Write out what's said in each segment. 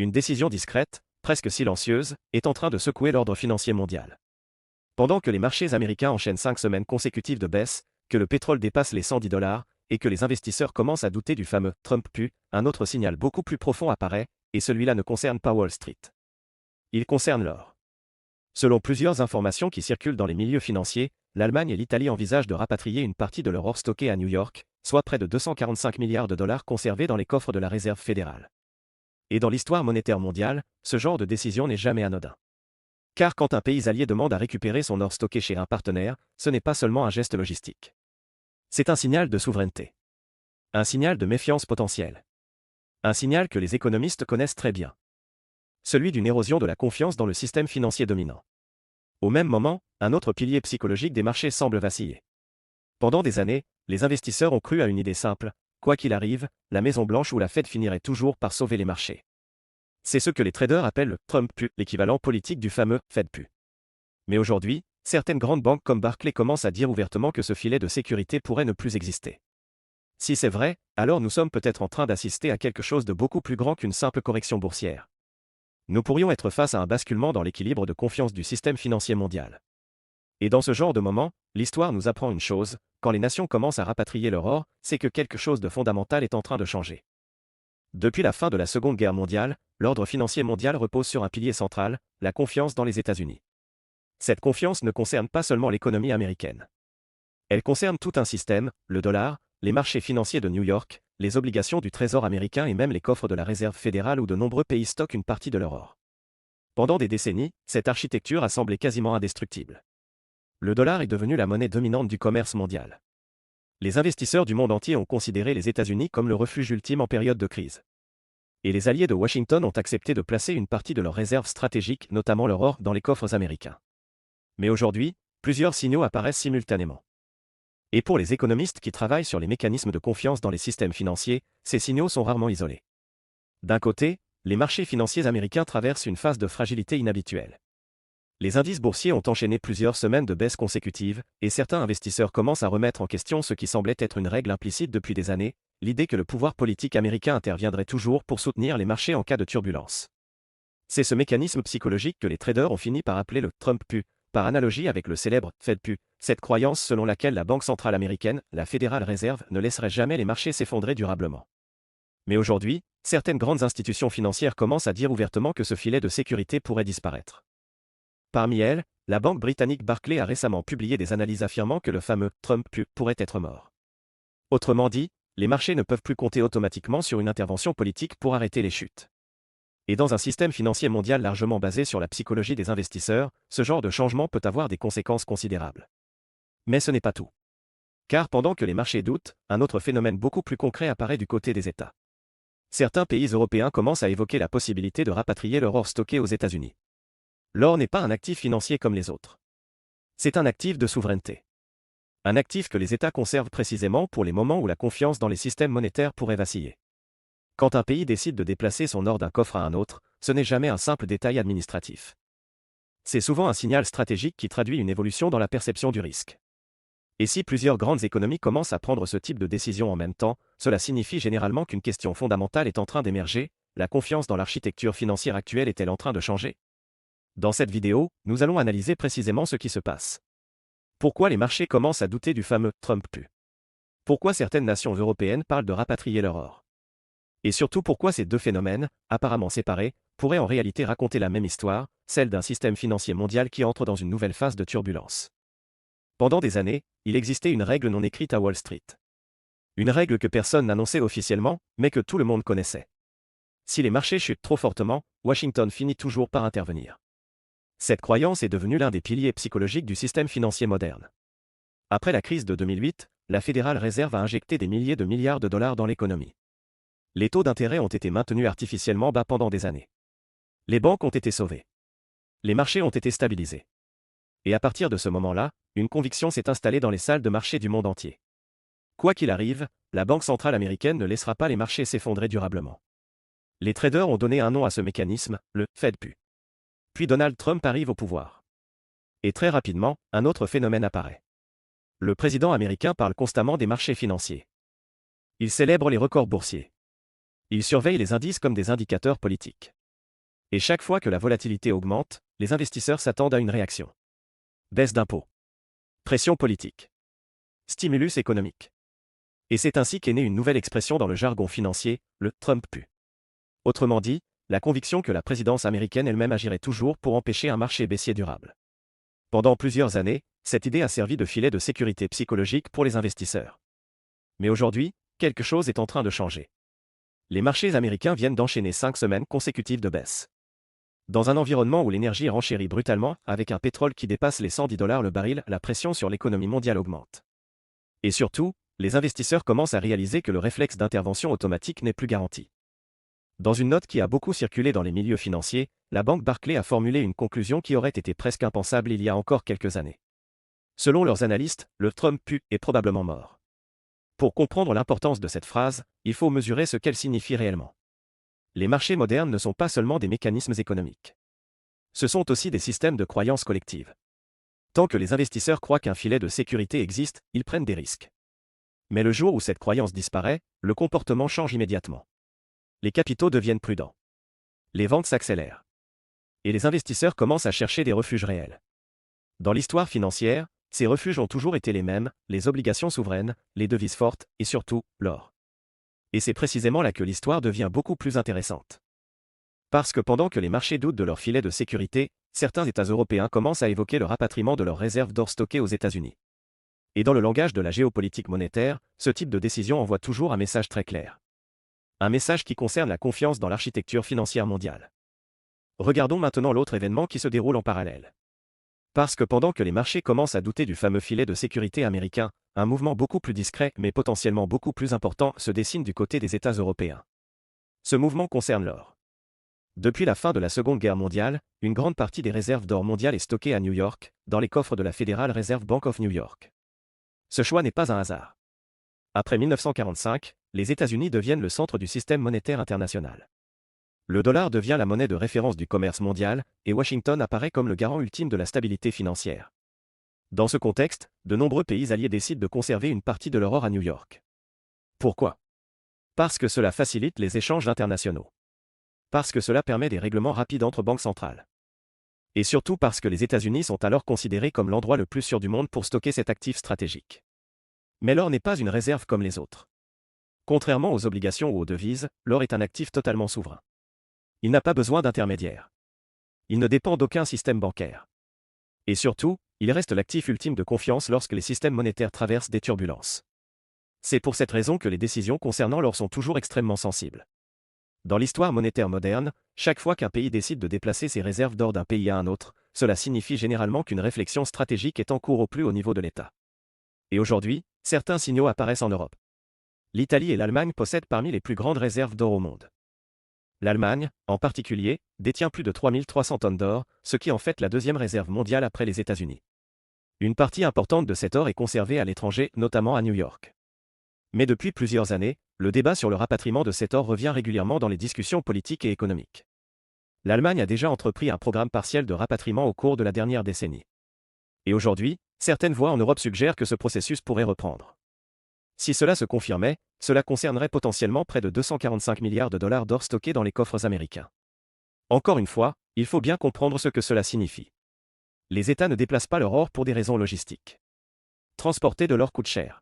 Une décision discrète, presque silencieuse, est en train de secouer l'ordre financier mondial. Pendant que les marchés américains enchaînent 5 semaines consécutives de baisse, que le pétrole dépasse les $110 et que les investisseurs commencent à douter du fameux Trump pu, un autre signal beaucoup plus profond apparaît, et celui-là ne concerne pas Wall Street. Il concerne l'or. Selon plusieurs informations qui circulent dans les milieux financiers, l'Allemagne et l'Italie envisagent de rapatrier une partie de leur or stocké à New York, soit près de 245 milliards de dollars conservés dans les coffres de la Réserve fédérale. Et dans l'histoire monétaire mondiale, ce genre de décision n'est jamais anodin. Car quand un pays allié demande à récupérer son or stocké chez un partenaire, ce n'est pas seulement un geste logistique. C'est un signal de souveraineté. Un signal de méfiance potentielle. Un signal que les économistes connaissent très bien. Celui d'une érosion de la confiance dans le système financier dominant. Au même moment, un autre pilier psychologique des marchés semble vaciller. Pendant des années, les investisseurs ont cru à une idée simple: quoi qu'il arrive, la Maison-Blanche ou la Fed finirait toujours par sauver les marchés. C'est ce que les traders appellent le Trump pu, l'équivalent politique du fameux Fed pu. Mais aujourd'hui, certaines grandes banques comme Barclays commencent à dire ouvertement que ce filet de sécurité pourrait ne plus exister. Si c'est vrai, alors nous sommes peut-être en train d'assister à quelque chose de beaucoup plus grand qu'une simple correction boursière. Nous pourrions être face à un basculement dans l'équilibre de confiance du système financier mondial. Et dans ce genre de moment, l'histoire nous apprend une chose: quand les nations commencent à rapatrier leur or, c'est que quelque chose de fondamental est en train de changer. Depuis la fin de la Seconde Guerre mondiale, l'ordre financier mondial repose sur un pilier central, la confiance dans les États-Unis. Cette confiance ne concerne pas seulement l'économie américaine. Elle concerne tout un système, le dollar, les marchés financiers de New York, les obligations du Trésor américain et même les coffres de la Réserve fédérale où de nombreux pays stockent une partie de leur or. Pendant des décennies, cette architecture a semblé quasiment indestructible. Le dollar est devenu la monnaie dominante du commerce mondial. Les investisseurs du monde entier ont considéré les États-Unis comme le refuge ultime en période de crise. Et les alliés de Washington ont accepté de placer une partie de leurs réserves stratégiques, notamment leur or, dans les coffres américains. Mais aujourd'hui, plusieurs signaux apparaissent simultanément. Et pour les économistes qui travaillent sur les mécanismes de confiance dans les systèmes financiers, ces signaux sont rarement isolés. D'un côté, les marchés financiers américains traversent une phase de fragilité inhabituelle. Les indices boursiers ont enchaîné plusieurs semaines de baisse consécutives, et certains investisseurs commencent à remettre en question ce qui semblait être une règle implicite depuis des années, l'idée que le pouvoir politique américain interviendrait toujours pour soutenir les marchés en cas de turbulence. C'est ce mécanisme psychologique que les traders ont fini par appeler le Trump pu, par analogie avec le célèbre Fed pu, cette croyance selon laquelle la Banque centrale américaine, la Federal Reserve, ne laisserait jamais les marchés s'effondrer durablement. Mais aujourd'hui, certaines grandes institutions financières commencent à dire ouvertement que ce filet de sécurité pourrait disparaître. Parmi elles, la banque britannique Barclays a récemment publié des analyses affirmant que le fameux Trump pu pourrait être mort. Autrement dit, les marchés ne peuvent plus compter automatiquement sur une intervention politique pour arrêter les chutes. Et dans un système financier mondial largement basé sur la psychologie des investisseurs, ce genre de changement peut avoir des conséquences considérables. Mais ce n'est pas tout. Car pendant que les marchés doutent, un autre phénomène beaucoup plus concret apparaît du côté des États. Certains pays européens commencent à évoquer la possibilité de rapatrier leur or stocké aux États-Unis. L'or n'est pas un actif financier comme les autres. C'est un actif de souveraineté. Un actif que les États conservent précisément pour les moments où la confiance dans les systèmes monétaires pourrait vaciller. Quand un pays décide de déplacer son or d'un coffre à un autre, ce n'est jamais un simple détail administratif. C'est souvent un signal stratégique qui traduit une évolution dans la perception du risque. Et si plusieurs grandes économies commencent à prendre ce type de décision en même temps, cela signifie généralement qu'une question fondamentale est en train d'émerger: la confiance dans l'architecture financière actuelle est-elle en train de changer? Dans cette vidéo, nous allons analyser précisément ce qui se passe. Pourquoi les marchés commencent à douter du fameux Trump pu? Pourquoi certaines nations européennes parlent de rapatrier leur or? Et surtout pourquoi ces deux phénomènes, apparemment séparés, pourraient en réalité raconter la même histoire, celle d'un système financier mondial qui entre dans une nouvelle phase de turbulence. Pendant des années, il existait une règle non écrite à Wall Street. Une règle que personne n'annonçait officiellement, mais que tout le monde connaissait. Si les marchés chutent trop fortement, Washington finit toujours par intervenir. Cette croyance est devenue l'un des piliers psychologiques du système financier moderne. Après la crise de 2008, la Federal Reserve a injecté des milliers de milliards de dollars dans l'économie. Les taux d'intérêt ont été maintenus artificiellement bas pendant des années. Les banques ont été sauvées. Les marchés ont été stabilisés. Et à partir de ce moment-là, une conviction s'est installée dans les salles de marché du monde entier. Quoi qu'il arrive, la Banque centrale américaine ne laissera pas les marchés s'effondrer durablement. Les traders ont donné un nom à ce mécanisme, le Fed pu. Puis Donald Trump arrive au pouvoir. Et très rapidement, un autre phénomène apparaît. Le président américain parle constamment des marchés financiers. Il célèbre les records boursiers. Il surveille les indices comme des indicateurs politiques. Et chaque fois que la volatilité augmente, les investisseurs s'attendent à une réaction. Baisse d'impôts. Pression politique. Stimulus économique. Et c'est ainsi qu'est née une nouvelle expression dans le jargon financier, le Trump pu. Autrement dit, la conviction que la présidence américaine elle-même agirait toujours pour empêcher un marché baissier durable. Pendant plusieurs années, cette idée a servi de filet de sécurité psychologique pour les investisseurs. Mais aujourd'hui, quelque chose est en train de changer. Les marchés américains viennent d'enchaîner 5 semaines consécutives de baisse. Dans un environnement où l'énergie renchérit brutalement, avec un pétrole qui dépasse les $110 le baril, la pression sur l'économie mondiale augmente. Et surtout, les investisseurs commencent à réaliser que le réflexe d'intervention automatique n'est plus garanti. Dans une note qui a beaucoup circulé dans les milieux financiers, la banque Barclays a formulé une conclusion qui aurait été presque impensable il y a encore quelques années. Selon leurs analystes, le Trump pu est probablement mort. Pour comprendre l'importance de cette phrase, il faut mesurer ce qu'elle signifie réellement. Les marchés modernes ne sont pas seulement des mécanismes économiques. Ce sont aussi des systèmes de croyances collectives. Tant que les investisseurs croient qu'un filet de sécurité existe, ils prennent des risques. Mais le jour où cette croyance disparaît, le comportement change immédiatement. Les capitaux deviennent prudents. Les ventes s'accélèrent. Et les investisseurs commencent à chercher des refuges réels. Dans l'histoire financière, ces refuges ont toujours été les mêmes, les obligations souveraines, les devises fortes, et surtout, l'or. Et c'est précisément là que l'histoire devient beaucoup plus intéressante. Parce que pendant que les marchés doutent de leur filet de sécurité, certains États européens commencent à évoquer le rapatriement de leurs réserves d'or stockées aux États-Unis. Et dans le langage de la géopolitique monétaire, ce type de décision envoie toujours un message très clair. Un message qui concerne la confiance dans l'architecture financière mondiale. Regardons maintenant l'autre événement qui se déroule en parallèle. Parce que pendant que les marchés commencent à douter du fameux filet de sécurité américain, un mouvement beaucoup plus discret mais potentiellement beaucoup plus important se dessine du côté des États européens. Ce mouvement concerne l'or. Depuis la fin de la Seconde Guerre mondiale, une grande partie des réserves d'or mondiales est stockée à New York, dans les coffres de la Federal Reserve Bank of New York. Ce choix n'est pas un hasard. Après 1945, les États-Unis deviennent le centre du système monétaire international. Le dollar devient la monnaie de référence du commerce mondial, et Washington apparaît comme le garant ultime de la stabilité financière. Dans ce contexte, de nombreux pays alliés décident de conserver une partie de leur or à New York. Pourquoi? Parce que cela facilite les échanges internationaux. Parce que cela permet des règlements rapides entre banques centrales. Et surtout parce que les États-Unis sont alors considérés comme l'endroit le plus sûr du monde pour stocker cet actif stratégique. Mais l'or n'est pas une réserve comme les autres. Contrairement aux obligations ou aux devises, l'or est un actif totalement souverain. Il n'a pas besoin d'intermédiaires. Il ne dépend d'aucun système bancaire. Et surtout, il reste l'actif ultime de confiance lorsque les systèmes monétaires traversent des turbulences. C'est pour cette raison que les décisions concernant l'or sont toujours extrêmement sensibles. Dans l'histoire monétaire moderne, chaque fois qu'un pays décide de déplacer ses réserves d'or d'un pays à un autre, cela signifie généralement qu'une réflexion stratégique est en cours au plus haut niveau de l'État. Et aujourd'hui, certains signaux apparaissent en Europe. L'Italie et l'Allemagne possèdent parmi les plus grandes réserves d'or au monde. L'Allemagne, en particulier, détient plus de 3300 tonnes d'or, ce qui en fait la deuxième réserve mondiale après les États-Unis. Une partie importante de cet or est conservée à l'étranger, notamment à New York. Mais depuis plusieurs années, le débat sur le rapatriement de cet or revient régulièrement dans les discussions politiques et économiques. L'Allemagne a déjà entrepris un programme partiel de rapatriement au cours de la dernière décennie. Et aujourd'hui, certaines voix en Europe suggèrent que ce processus pourrait reprendre. Si cela se confirmait, cela concernerait potentiellement près de 245 milliards de dollars d'or stockés dans les coffres américains. Encore une fois, il faut bien comprendre ce que cela signifie. Les États ne déplacent pas leur or pour des raisons logistiques. Transporter de l'or coûte cher.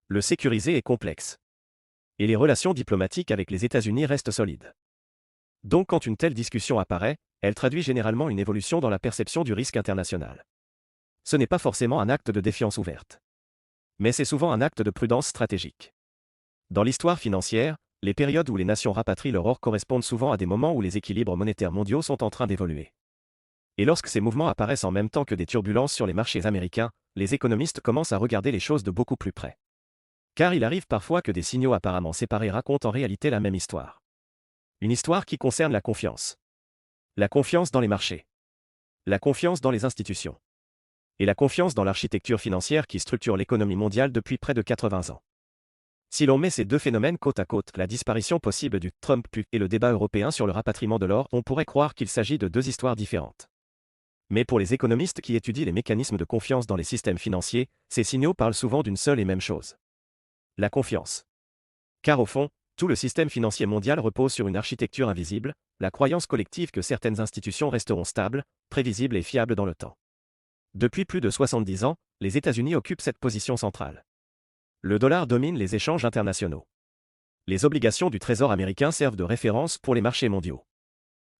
Le sécuriser est complexe. Et les relations diplomatiques avec les États-Unis restent solides. Donc quand une telle discussion apparaît, elle traduit généralement une évolution dans la perception du risque international. Ce n'est pas forcément un acte de défiance ouverte. Mais c'est souvent un acte de prudence stratégique. Dans l'histoire financière, les périodes où les nations rapatrient leur or correspondent souvent à des moments où les équilibres monétaires mondiaux sont en train d'évoluer. Et lorsque ces mouvements apparaissent en même temps que des turbulences sur les marchés américains, les économistes commencent à regarder les choses de beaucoup plus près. Car il arrive parfois que des signaux apparemment séparés racontent en réalité la même histoire. Une histoire qui concerne la confiance. La confiance dans les marchés. La confiance dans les institutions. Et la confiance dans l'architecture financière qui structure l'économie mondiale depuis près de 80 ans. Si l'on met ces deux phénomènes côte à côte, la disparition possible du Trump pu et le débat européen sur le rapatriement de l'or, on pourrait croire qu'il s'agit de deux histoires différentes. Mais pour les économistes qui étudient les mécanismes de confiance dans les systèmes financiers, ces signaux parlent souvent d'une seule et même chose. La confiance. Car au fond, Tout le système financier mondial repose sur une architecture invisible, la croyance collective que certaines institutions resteront stables, prévisibles et fiables dans le temps. Depuis plus de 70 ans, les États-Unis occupent cette position centrale. Le dollar domine les échanges internationaux. Les obligations du Trésor américain servent de référence pour les marchés mondiaux.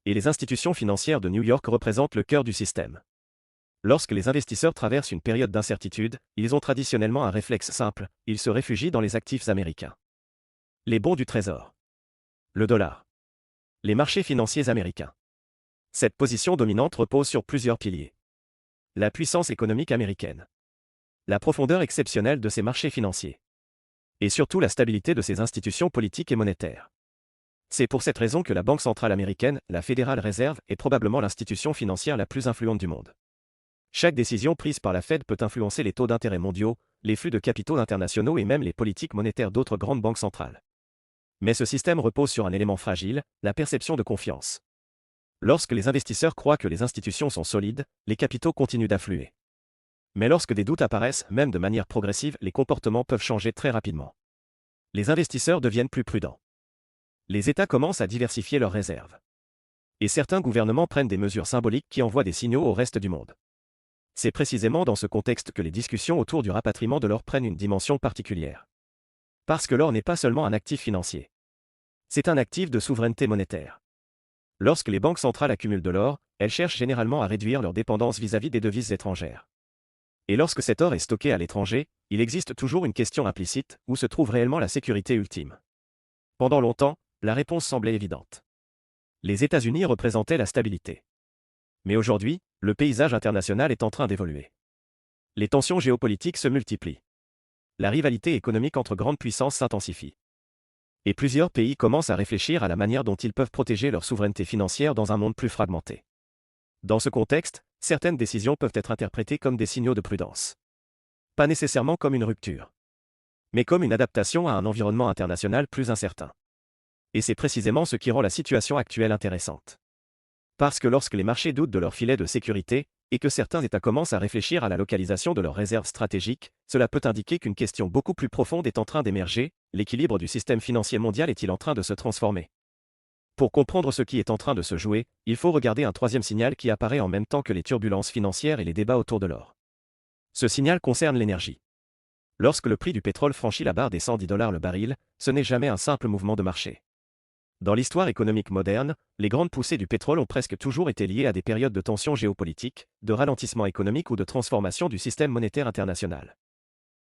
Et les institutions financières de New York représentent le cœur du système. Lorsque les investisseurs traversent une période d'incertitude, ils ont traditionnellement un réflexe simple, ils se réfugient dans les actifs américains. Les bons du Trésor. Le dollar. Les marchés financiers américains. Cette position dominante repose sur plusieurs piliers. La puissance économique américaine. La profondeur exceptionnelle de ses marchés financiers. Et surtout la stabilité de ses institutions politiques et monétaires. C'est pour cette raison que la Banque centrale américaine, la Federal Reserve, est probablement l'institution financière la plus influente du monde. Chaque décision prise par la Fed peut influencer les taux d'intérêt mondiaux, les flux de capitaux internationaux et même les politiques monétaires d'autres grandes banques centrales. Mais ce système repose sur un élément fragile, la perception de confiance. Lorsque les investisseurs croient que les institutions sont solides, les capitaux continuent d'affluer. Mais lorsque des doutes apparaissent, même de manière progressive, les comportements peuvent changer très rapidement. Les investisseurs deviennent plus prudents. Les États commencent à diversifier leurs réserves. Et certains gouvernements prennent des mesures symboliques qui envoient des signaux au reste du monde. C'est précisément dans ce contexte que les discussions autour du rapatriement de l'or prennent une dimension particulière. Parce que l'or n'est pas seulement un actif financier. C'est un actif de souveraineté monétaire. Lorsque les banques centrales accumulent de l'or, elles cherchent généralement à réduire leur dépendance vis-à-vis des devises étrangères. Et lorsque cet or est stocké à l'étranger, il existe toujours une question implicite, où se trouve réellement la sécurité ultime? Pendant longtemps, la réponse semblait évidente. Les États-Unis représentaient la stabilité. Mais aujourd'hui, le paysage international est en train d'évoluer. Les tensions géopolitiques se multiplient. La rivalité économique entre grandes puissances s'intensifie. Et plusieurs pays commencent à réfléchir à la manière dont ils peuvent protéger leur souveraineté financière dans un monde plus fragmenté. Dans ce contexte, certaines décisions peuvent être interprétées comme des signaux de prudence. Pas nécessairement comme une rupture, mais comme une adaptation à un environnement international plus incertain. Et c'est précisément ce qui rend la situation actuelle intéressante. Parce que lorsque les marchés doutent de leur filet de sécurité, et que certains États commencent à réfléchir à la localisation de leurs réserves stratégiques, cela peut indiquer qu'une question beaucoup plus profonde est en train d'émerger: l'équilibre du système financier mondial est-il en train de se transformer? Pour comprendre ce qui est en train de se jouer, il faut regarder un troisième signal qui apparaît en même temps que les turbulences financières et les débats autour de l'or. Ce signal concerne l'énergie. Lorsque le prix du pétrole franchit la barre des $110 le baril, ce n'est jamais un simple mouvement de marché. Dans l'histoire économique moderne, les grandes poussées du pétrole ont presque toujours été liées à des périodes de tensions géopolitiques, de ralentissement économique ou de transformation du système monétaire international.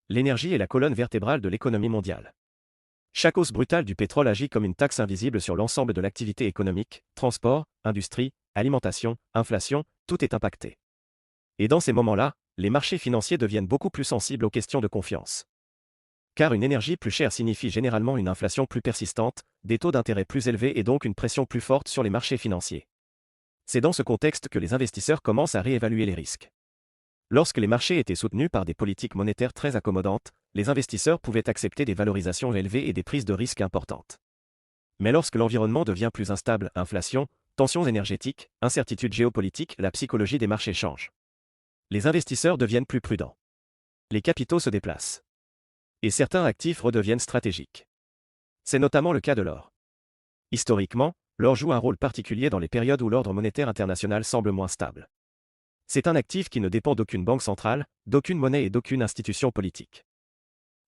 L'énergie est la colonne vertébrale de l'économie mondiale. Chaque hausse brutale du pétrole agit comme une taxe invisible sur l'ensemble de l'activité économique: transport, industrie, alimentation, inflation, tout est impacté. Et dans ces moments-là, les marchés financiers deviennent beaucoup plus sensibles aux questions de confiance. Car une énergie plus chère signifie généralement une inflation plus persistante, des taux d'intérêt plus élevés et donc une pression plus forte sur les marchés financiers. C'est dans ce contexte que les investisseurs commencent à réévaluer les risques. Lorsque les marchés étaient soutenus par des politiques monétaires très accommodantes, les investisseurs pouvaient accepter des valorisations élevées et des prises de risques importantes. Mais lorsque l'environnement devient plus instable, inflation, tensions énergétiques, incertitudes géopolitiques, la psychologie des marchés change. Les investisseurs deviennent plus prudents. Les capitaux se déplacent. Et certains actifs redeviennent stratégiques. C'est notamment le cas de l'or. Historiquement, l'or joue un rôle particulier dans les périodes où l'ordre monétaire international semble moins stable. C'est un actif qui ne dépend d'aucune banque centrale, d'aucune monnaie et d'aucune institution politique.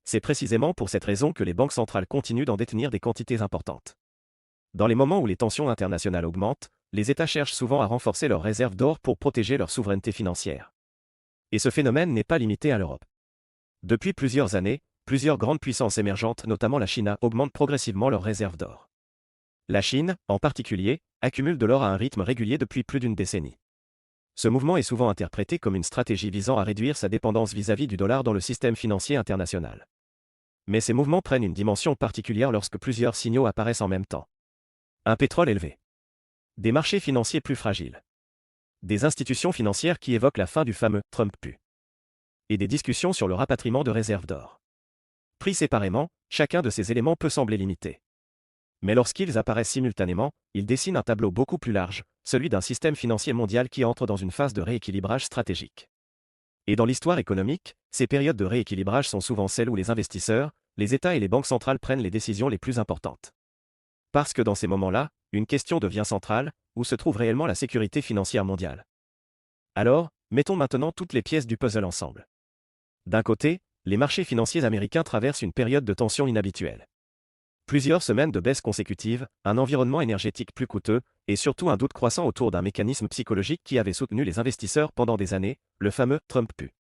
C'est précisément pour cette raison que les banques centrales continuent d'en détenir des quantités importantes. Dans les moments où les tensions internationales augmentent, les États cherchent souvent à renforcer leurs réserves d'or pour protéger leur souveraineté financière. Et ce phénomène n'est pas limité à l'Europe. Depuis plusieurs années, plusieurs grandes puissances émergentes, notamment la Chine, augmentent progressivement leurs réserves d'or. La Chine, en particulier, accumule de l'or à un rythme régulier depuis plus d'une décennie. Ce mouvement est souvent interprété comme une stratégie visant à réduire sa dépendance vis-à-vis du dollar dans le système financier international. Mais ces mouvements prennent une dimension particulière lorsque plusieurs signaux apparaissent en même temps. Un pétrole élevé. Des marchés financiers plus fragiles. Des institutions financières qui évoquent la fin du fameux Trump pu. Et des discussions sur le rapatriement de réserves d'or. Pris séparément, chacun de ces éléments peut sembler limité. Mais lorsqu'ils apparaissent simultanément, ils dessinent un tableau beaucoup plus large, celui d'un système financier mondial qui entre dans une phase de rééquilibrage stratégique. Et dans l'histoire économique, ces périodes de rééquilibrage sont souvent celles où les investisseurs, les États et les banques centrales prennent les décisions les plus importantes. Parce que dans ces moments-là, une question devient centrale, où se trouve réellement la sécurité financière mondiale? Alors, mettons maintenant toutes les pièces du puzzle ensemble. D'un côté, les marchés financiers américains traversent une période de tension inhabituelle. Plusieurs semaines de baisse consécutives, un environnement énergétique plus coûteux, et surtout un doute croissant autour d'un mécanisme psychologique qui avait soutenu les investisseurs pendant des années, le fameux Trump Pu.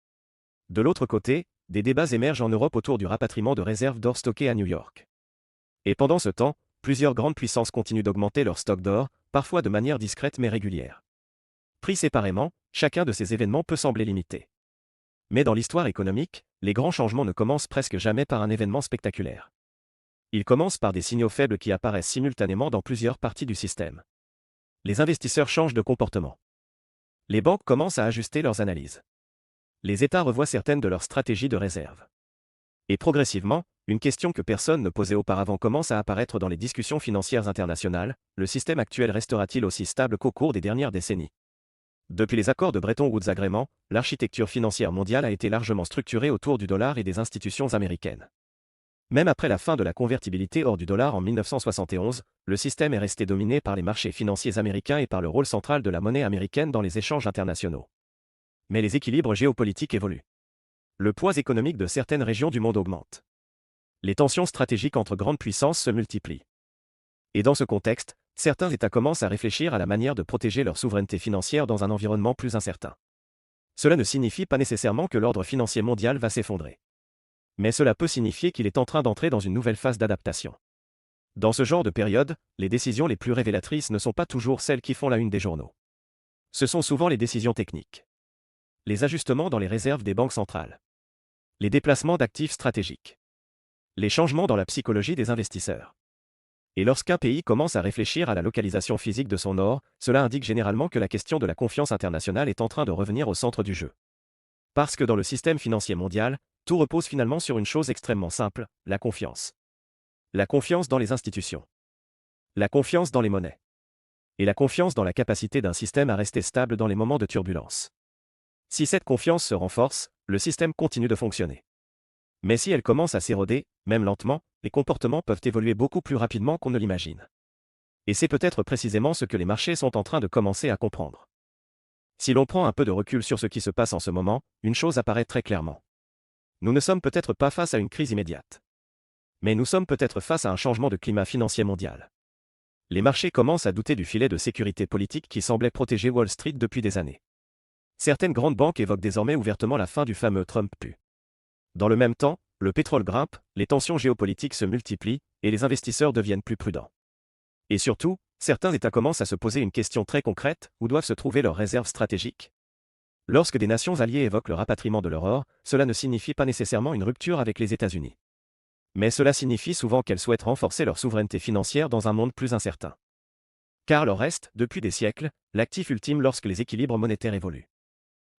De l'autre côté, des débats émergent en Europe autour du rapatriement de réserves d'or stockées à New York. Et pendant ce temps, plusieurs grandes puissances continuent d'augmenter leur stock d'or, parfois de manière discrète mais régulière. Pris séparément, chacun de ces événements peut sembler limité. Mais dans l'histoire économique, les grands changements ne commencent presque jamais par un événement spectaculaire. Ils commencent par des signaux faibles qui apparaissent simultanément dans plusieurs parties du système. Les investisseurs changent de comportement. Les banques commencent à ajuster leurs analyses. Les États revoient certaines de leurs stratégies de réserve. Et progressivement, une question que personne ne posait auparavant commence à apparaître dans les discussions financières internationales: le système actuel restera-t-il aussi stable qu'au cours des dernières décennies? Depuis les accords de Bretton Woods agrément, l'architecture financière mondiale a été largement structurée autour du dollar et des institutions américaines. Même après la fin de la convertibilité hors du dollar en 1971, le système est resté dominé par les marchés financiers américains et par le rôle central de la monnaie américaine dans les échanges internationaux. Mais les équilibres géopolitiques évoluent. Le poids économique de certaines régions du monde augmente. Les tensions stratégiques entre grandes puissances se multiplient. Et dans ce contexte, certains États commencent à réfléchir à la manière de protéger leur souveraineté financière dans un environnement plus incertain. Cela ne signifie pas nécessairement que l'ordre financier mondial va s'effondrer. Mais cela peut signifier qu'il est en train d'entrer dans une nouvelle phase d'adaptation. Dans ce genre de période, les décisions les plus révélatrices ne sont pas toujours celles qui font la une des journaux. Ce sont souvent les décisions techniques. Les ajustements dans les réserves des banques centrales. Les déplacements d'actifs stratégiques. Les changements dans la psychologie des investisseurs. Et lorsqu'un pays commence à réfléchir à la localisation physique de son or, cela indique généralement que la question de la confiance internationale est en train de revenir au centre du jeu. Parce que dans le système financier mondial, tout repose finalement sur une chose extrêmement simple: la confiance. La confiance dans les institutions. La confiance dans les monnaies. Et la confiance dans la capacité d'un système à rester stable dans les moments de turbulence. Si cette confiance se renforce, le système continue de fonctionner. Mais si elle commence à s'éroder, même lentement, les comportements peuvent évoluer beaucoup plus rapidement qu'on ne l'imagine. Et c'est peut-être précisément ce que les marchés sont en train de commencer à comprendre. Si l'on prend un peu de recul sur ce qui se passe en ce moment, une chose apparaît très clairement. Nous ne sommes peut-être pas face à une crise immédiate. Mais nous sommes peut-être face à un changement de climat financier mondial. Les marchés commencent à douter du filet de sécurité politique qui semblait protéger Wall Street depuis des années. Certaines grandes banques évoquent désormais ouvertement la fin du fameux Trump Pu. Dans le même temps, le pétrole grimpe, les tensions géopolitiques se multiplient, et les investisseurs deviennent plus prudents. Et surtout, certains États commencent à se poser une question très concrète: où doivent se trouver leurs réserves stratégiques? Lorsque des nations alliées évoquent le rapatriement de leur or, cela ne signifie pas nécessairement une rupture avec les États-Unis. Mais cela signifie souvent qu'elles souhaitent renforcer leur souveraineté financière dans un monde plus incertain. Car l'or reste, depuis des siècles, l'actif ultime lorsque les équilibres monétaires évoluent.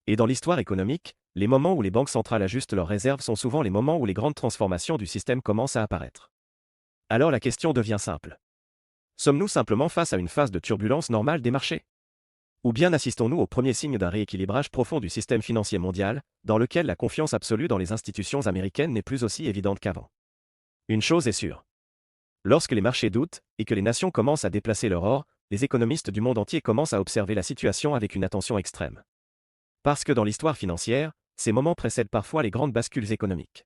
Et dans l'histoire économique, les moments où les banques centrales ajustent leurs réserves sont souvent les moments où les grandes transformations du système commencent à apparaître. Alors la question devient simple. Sommes-nous simplement face à une phase de turbulence normale des marchés? Ou bien assistons-nous au premier signe d'un rééquilibrage profond du système financier mondial, dans lequel la confiance absolue dans les institutions américaines n'est plus aussi évidente qu'avant? Une chose est sûre. Lorsque les marchés doutent, et que les nations commencent à déplacer leur or, les économistes du monde entier commencent à observer la situation avec une attention extrême. Parce que dans l'histoire financière, ces moments précèdent parfois les grandes bascules économiques.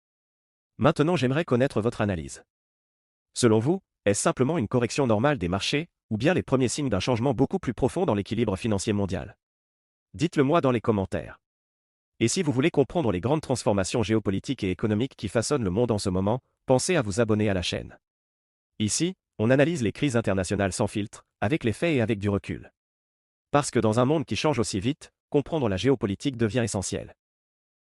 Maintenant, j'aimerais connaître votre analyse. Selon vous, est-ce simplement une correction normale des marchés, ou bien les premiers signes d'un changement beaucoup plus profond dans l'équilibre financier mondial? Dites-le moi dans les commentaires. Et si vous voulez comprendre les grandes transformations géopolitiques et économiques qui façonnent le monde en ce moment, pensez à vous abonner à la chaîne. Ici, on analyse les crises internationales sans filtre, avec les faits et avec du recul. Parce que dans un monde qui change aussi vite, comprendre la géopolitique devient essentiel.